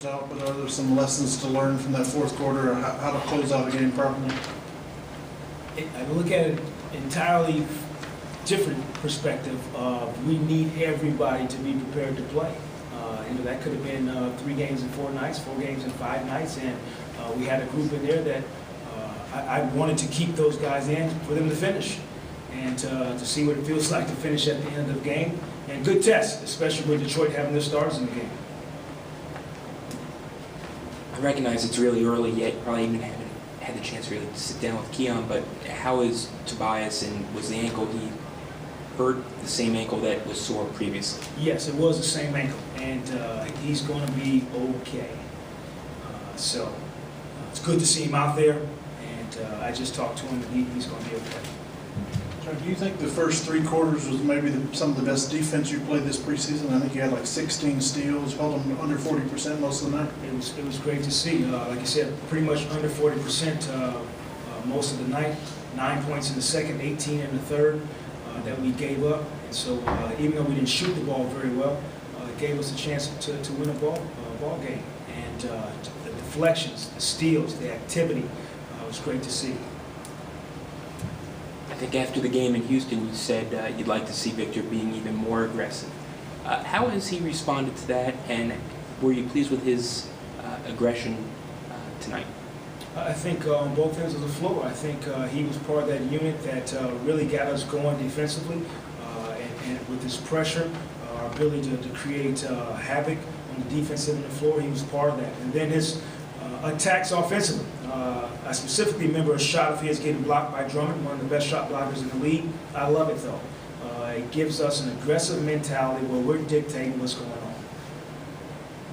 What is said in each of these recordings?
out, but are there some lessons to learn from that fourth quarter, or how to close out a game properly? I look at it entirely different perspective. We need everybody to be prepared to play. That could have been 3 games in 4 nights, 4 games in 5 nights, and we had a group in there that I wanted to keep those guys in for them to finish and to see what it feels like to finish at the end of the game. And good test, especially with Detroit having their stars in the game. I recognize it's really early yet, probably even haven't had the chance really to sit down with Keon, but how is Tobias, and was the ankle he hurt the same ankle that was sore previously? Yes, it was the same ankle, and he's going to be okay. So it's good to see him out there, and I just talked to him, and he's going to be okay. Do you think the first 3 quarters was maybe some of the best defense you played this preseason? I think you had like 16 steals, held them under 40% most of the night. It was great to see. Like I said, pretty much under 40% most of the night. 9 points in the second, 18 in the third that we gave up. And so even though we didn't shoot the ball very well, it gave us a chance to win a ball game. And the deflections, the steals, the activity was great to see. I think after the game in Houston, you said you'd like to see Victor being even more aggressive. How has he responded to that, and were you pleased with his aggression tonight? I think on both ends of the floor. I think he was part of that unit that really got us going defensively, and with his pressure, our ability to create havoc on the defensive end of the floor, he was part of that. And then his attacks offensively. I specifically remember a shot of his getting blocked by Drummond, one of the best shot blockers in the league. I love it, though. It gives us an aggressive mentality where we're dictating what's going on.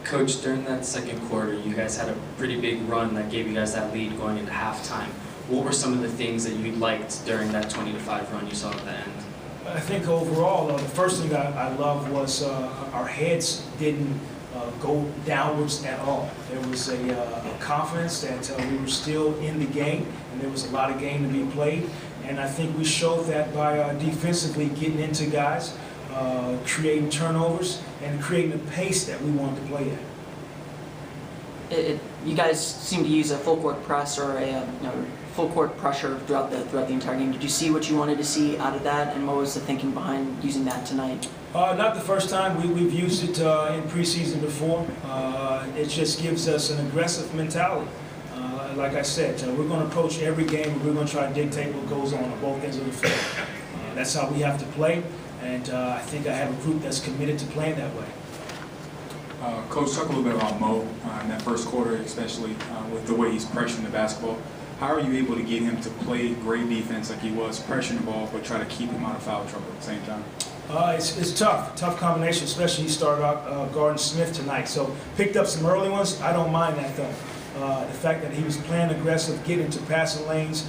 Coach, during that second quarter, you guys had a pretty big run that gave you guys that lead going into halftime. What were some of the things that you liked during that 20-5 run you saw at the end? I think overall, the first thing I loved was our heads didn't go downwards at all. There was a confidence that we were still in the game, and there was a lot of game to be played. And I think we showed that by defensively getting into guys, creating turnovers, and creating the pace that we wanted to play at. You guys seem to use a full court press or a full court pressure throughout the entire game. Did you see what you wanted to see out of that, and what was the thinking behind using that tonight? Not the first time. We've used it in preseason before. It just gives us an aggressive mentality. Like I said, we're going to approach every game and we're going to try to dictate what goes on both ends of the floor. That's how we have to play, and I think I have a group that's committed to playing that way. Coach, talk a little bit about Mo in that first quarter, especially with the way he's pressuring the basketball. How are you able to get him to play great defense like he was, pressuring the ball, but try to keep him out of foul trouble at the same time? It's tough combination, especially he started out guarding Smith tonight. So picked up some early ones. I don't mind that though. The fact that he was playing aggressive, getting to passing lanes,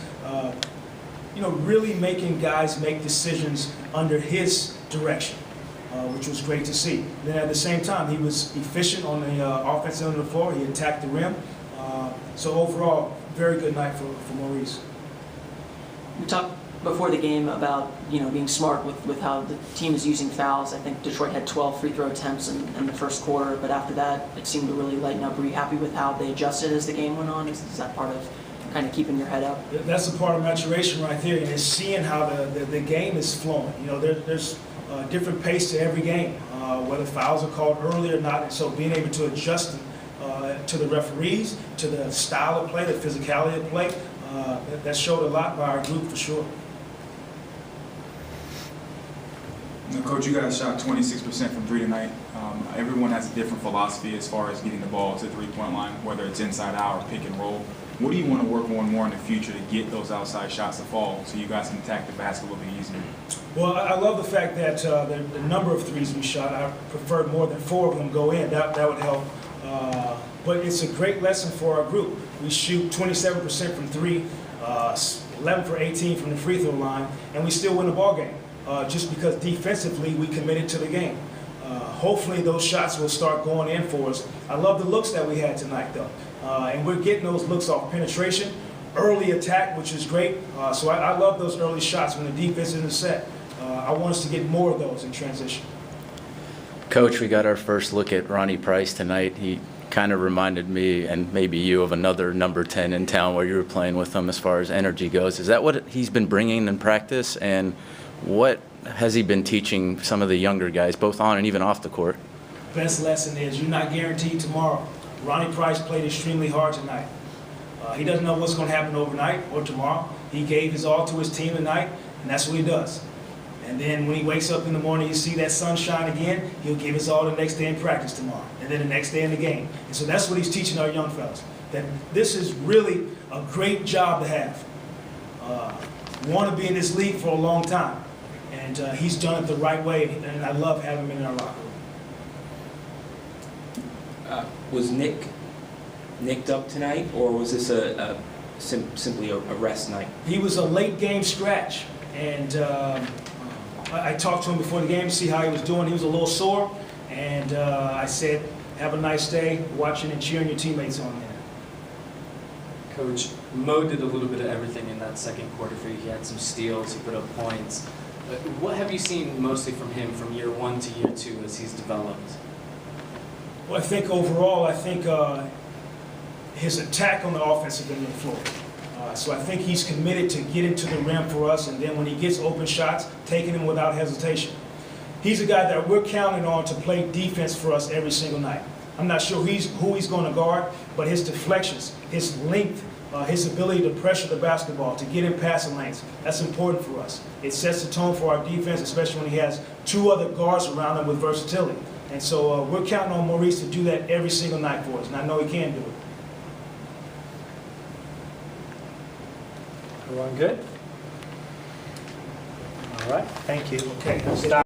really making guys make decisions under his direction, which was great to see. Then at the same time, he was efficient on the offensive end of the floor. He attacked the rim. So overall, very good night for Maurice. We talked before the game about being smart with how the team is using fouls. I think Detroit had 12 free throw attempts in the first quarter, but after that it seemed to really lighten up. Were you happy with how they adjusted as the game went on? Is that part of kind of keeping your head up? That's a part of maturation right there, and it's seeing how the game is flowing. There's different pace to every game, whether fouls are called early or not, and so being able to adjust to the referees, to the style of play, the physicality of play, that showed a lot by our group for sure. Coach, you guys shot 26% from 3 tonight. Everyone has a different philosophy as far as getting the ball to the 3-point line, whether it's inside out or pick and roll. What do you want to work on more in the future to get those outside shots to fall so you guys can attack the basket a little bit easier? Well, I love the fact that the number of threes we shot, I preferred more than 4 of them go in. That would help. But it's a great lesson for our group. We shoot 27% from 3, 11 for 18 from the free throw line, and we still win the ball game. Just because defensively we committed to the game. Hopefully those shots will start going in for us. I love the looks that we had tonight though. And we're getting those looks off penetration, early attack, which is great. So I love those early shots when the defense isn't set. I want us to get more of those in transition. Coach, we got our first look at Ronnie Price tonight. He kind of reminded me, and maybe you, of another number 10 in town where you were playing with him as far as energy goes. Is that what he's been bringing in practice, and what has he been teaching some of the younger guys, both on and even off the court? Best lesson is you're not guaranteed tomorrow. Ronnie Price played extremely hard tonight. He doesn't know what's going to happen overnight or tomorrow. He gave his all to his team tonight, and that's what he does. And then when he wakes up in the morning, you see that sunshine again, he'll give his all the next day in practice tomorrow, and then the next day in the game. And so that's what he's teaching our young fellas, that this is really a great job to have. Want to be in this league for a long time, and he's done it the right way, and I love having him in our locker room. Was Nick nicked up tonight, or was this simply a rest night? He was a late game scratch, and I talked to him before the game to see how he was doing. He was a little sore, and I said, have a nice day watching and cheering your teammates on there. Coach, Mo did a little bit of everything in that second quarter for you. He had some steals, he put up points. But what have you seen mostly from him from year 1 to year 2 as he's developed? Well, I think overall, his attack on the offensive end of the floor. So I think he's committed to getting to the rim for us, and then when he gets open shots, taking them without hesitation. He's a guy that we're counting on to play defense for us every single night. I'm not sure who he's going to guard, but his deflections, his length, his ability to pressure the basketball, to get in passing lanes, that's important for us. It sets the tone for our defense, especially when he has 2 other guards around him with versatility. And so we're counting on Maurice to do that every single night for us, and I know he can do it. Everyone good? All right, thank you. Okay, We'll stop.